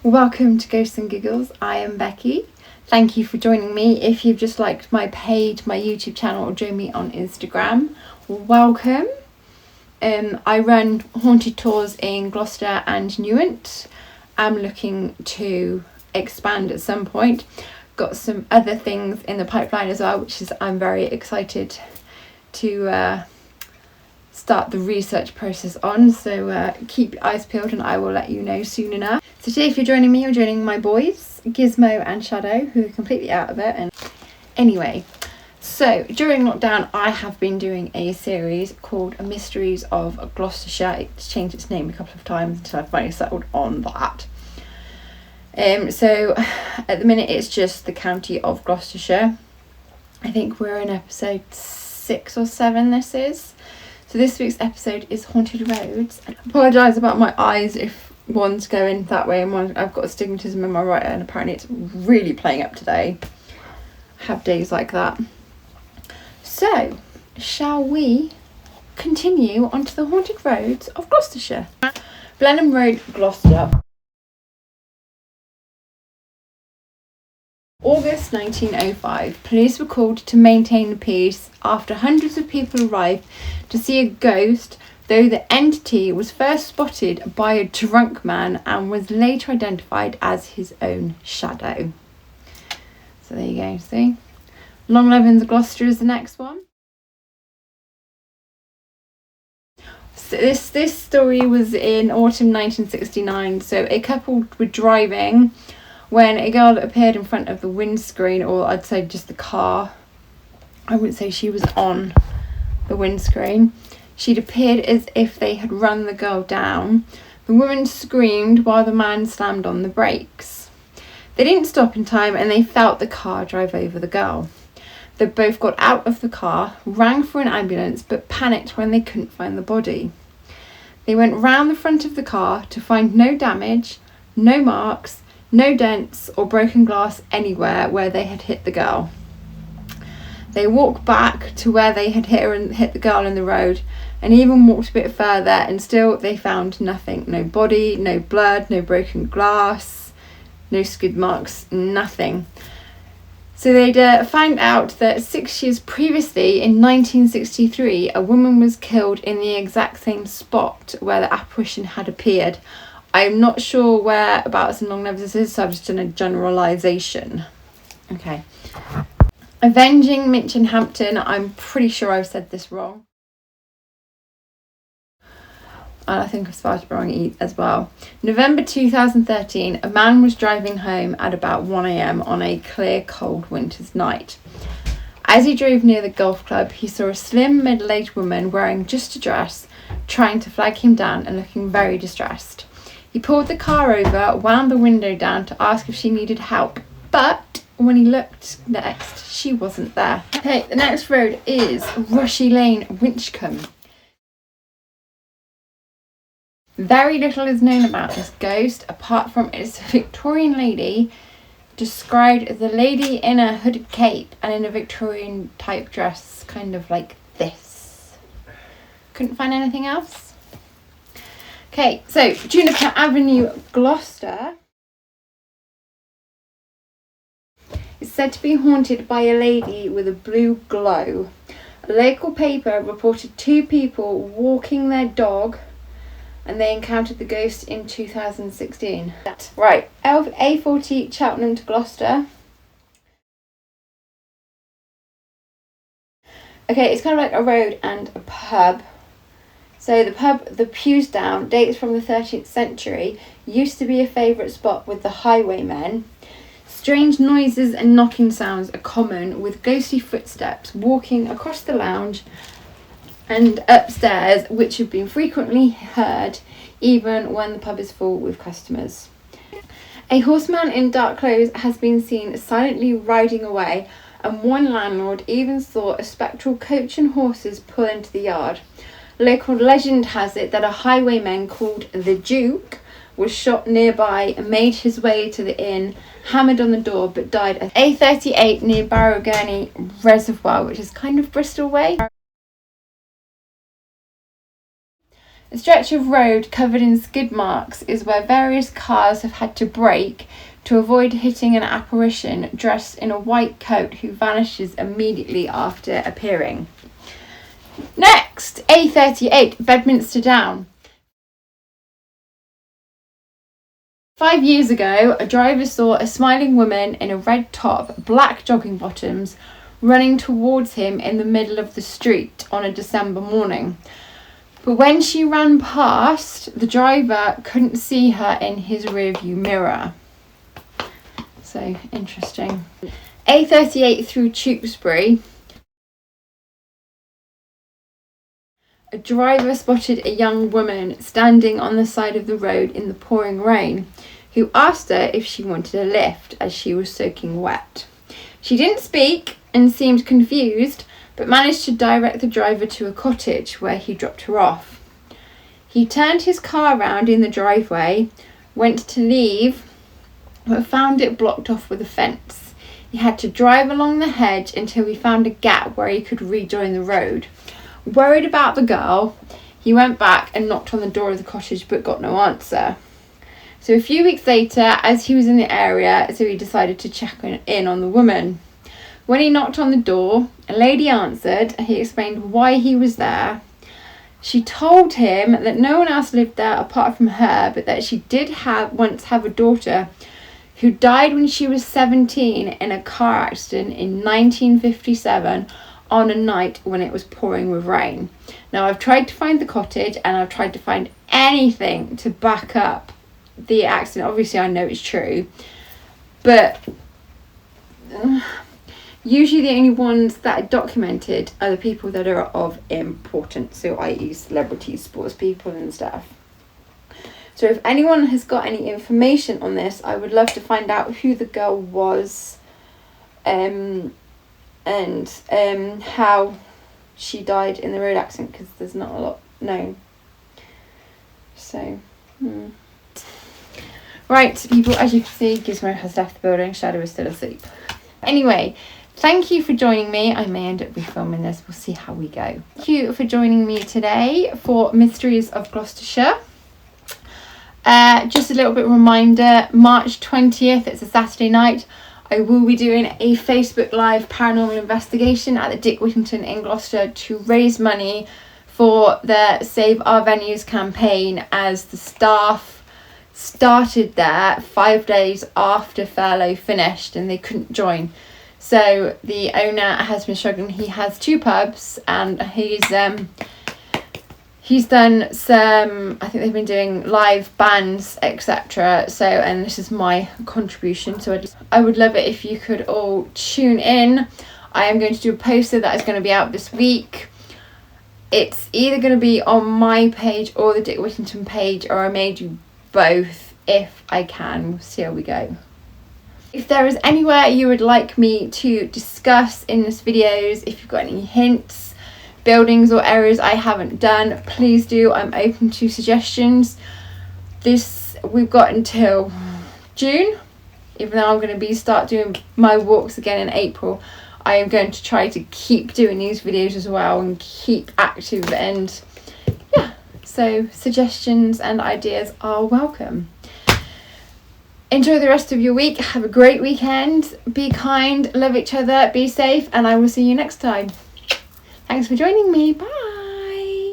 Welcome to Ghosts and Giggles. I am Becky. Thank you for joining me. If you've just liked my page, my YouTube channel, or joined me on Instagram, welcome. I run haunted tours in Gloucester and Newent. I'm looking to expand at some point. Got some other things in the pipeline as well, which is I'm very excited to start the research process on, so keep your eyes peeled and I will let you know soon enough. So today, if you're joining me, you're joining my boys, Gizmo and Shadow, who are completely out of it. And anyway, so during lockdown I have been doing a series called Mysteries of Gloucestershire. It's changed its name a couple of times until I finally settled on that. So at the minute it's just the county of Gloucestershire. I think we're in episode 6 or 7 this is. So this week's episode is Haunted Roads. I apologise about my eyes if one's going that way and one, I've got astigmatism in my right eye and apparently it's really playing up today. I have days like that. So, shall we continue onto the Haunted Roads of Gloucestershire? Blenheim Road, Gloucester. August 1905, police were called to maintain the peace after hundreds of people arrived to see a ghost, though the entity was first spotted by a drunk man and was later identified as his own shadow. So there you go, see? Long Levens, Gloucester is the next one. So this story was in autumn 1969. So a couple were driving when a girl appeared in front of the windscreen, or I'd say just the car. I wouldn't say she was on the windscreen. She'd appeared as if they had run the girl down. The woman screamed while the man slammed on the brakes. They didn't stop in time and they felt the car drive over the girl. They both got out of the car, rang for an ambulance, but panicked when they couldn't find the body. They went round the front of the car to find no damage, no marks, no dents or broken glass anywhere where they had hit the girl. They walked back to where they had hit the girl in the road and even walked a bit further and still they found nothing. No body, no blood, no broken glass, no skid marks, nothing. So they'd found out that 6 years previously, in 1963, a woman was killed in the exact same spot where the apparition had appeared. I'm not sure whereabouts in Long Levens this is, so I've just done a generalisation. Okay. Avenging Minch and Hampton. I'm pretty sure I've said this wrong. And I think I've spelled it wrong as well. November 2013, a man was driving home at about 1 a.m. on a clear, cold winter's night. As he drove near the golf club, he saw a slim, middle-aged woman wearing just a dress, trying to flag him down and looking very distressed. He pulled the car over, wound the window down to ask if she needed help, but when he looked next, she wasn't there. Okay, the next road is Rushy Lane, Winchcombe. Very little is known about this ghost, apart from it's a Victorian lady described as a lady in a hooded cape and in a Victorian type dress, kind of like this. Couldn't find anything else? Okay, so Juniper Avenue, Gloucester is said to be haunted by a lady with a blue glow. A local paper reported 2 people walking their dog and they encountered the ghost in 2016. Right, A38 Cheltenham to Gloucester. Okay, it's kind of like a road and a pub. So the pub, the Pews Down, dates from the 13th century, used to be a favourite spot with the highwaymen. Strange noises and knocking sounds are common, with ghostly footsteps walking across the lounge and upstairs, which have been frequently heard even when the pub is full with customers. A horseman in dark clothes has been seen silently riding away, and one landlord even saw a spectral coach and horses pull into the yard. Local legend has it that a highwayman called the Duke was shot nearby and made his way to the inn, hammered on the door, but died at A38 near Barrowgurney Reservoir, which is kind of Bristol way. A stretch of road covered in skid marks is where various cars have had to brake to avoid hitting an apparition dressed in a white coat who vanishes immediately after appearing. Next, A38 Bedminster Down. 5 years ago, a driver saw a smiling woman in a red top, black jogging bottoms, running towards him in the middle of the street on a December morning. But when she ran past, the driver couldn't see her in his rearview mirror. So interesting. A38 through Tewkesbury. A driver spotted a young woman standing on the side of the road in the pouring rain, who asked her if she wanted a lift as she was soaking wet. She didn't speak and seemed confused, but managed to direct the driver to a cottage where he dropped her off. He turned his car round in the driveway, went to leave, but found it blocked off with a fence. He had to drive along the hedge until he found a gap where he could rejoin the road. Worried about the girl, he went back and knocked on the door of the cottage but got no answer. So a few weeks later, as he was in the area, he decided to check in on the woman. When he knocked on the door, a lady answered and he explained why he was there. She told him that no one else lived there apart from her, but that she did once have a daughter who died when she was 17 in a car accident in 1957 on a night when it was pouring with rain. Now, I've tried to find the cottage and I've tried to find anything to back up the accident. Obviously, I know it's true, but usually the only ones that are documented are the people that are of importance, so i.e. celebrities, sports people and stuff. So if anyone has got any information on this, I would love to find out who the girl was, and how she died in the road accident, because there's not a lot known. So, Right, people, as you can see, Gizmo has left the building, Shadow is still asleep. Anyway, thank you for joining me. I may end up refilming this, we'll see how we go. Thank you for joining me today for Mysteries of Gloucestershire. Just a little bit of a reminder, March 20th, it's a Saturday night, I will be doing a Facebook Live paranormal investigation at the Dick Whittington in Gloucester to raise money for the Save Our Venues campaign, as the staff started there 5 days after furlough finished and they couldn't join. So the owner has been struggling. He has 2 pubs and he's done some, I think they've been doing live bands, etc. So, and this is my contribution. So I would love it if you could all tune in. I am going to do a poster that is going to be out this week. It's either going to be on my page or the Dick Whittington page, or I may do both if I can. We'll see how we go. If there is anywhere you would like me to discuss in this videos, if you've got any hints, buildings or areas I haven't done, please do. I'm open to suggestions. We've got until June, even though I'm going to start doing my walks again in April. I am going to try to keep doing these videos as well and keep active, and yeah, so suggestions and ideas are welcome. Enjoy the rest of your week. Have a great weekend. Be kind, love each other, be safe, and I will see you next time. Thanks for joining me. Bye.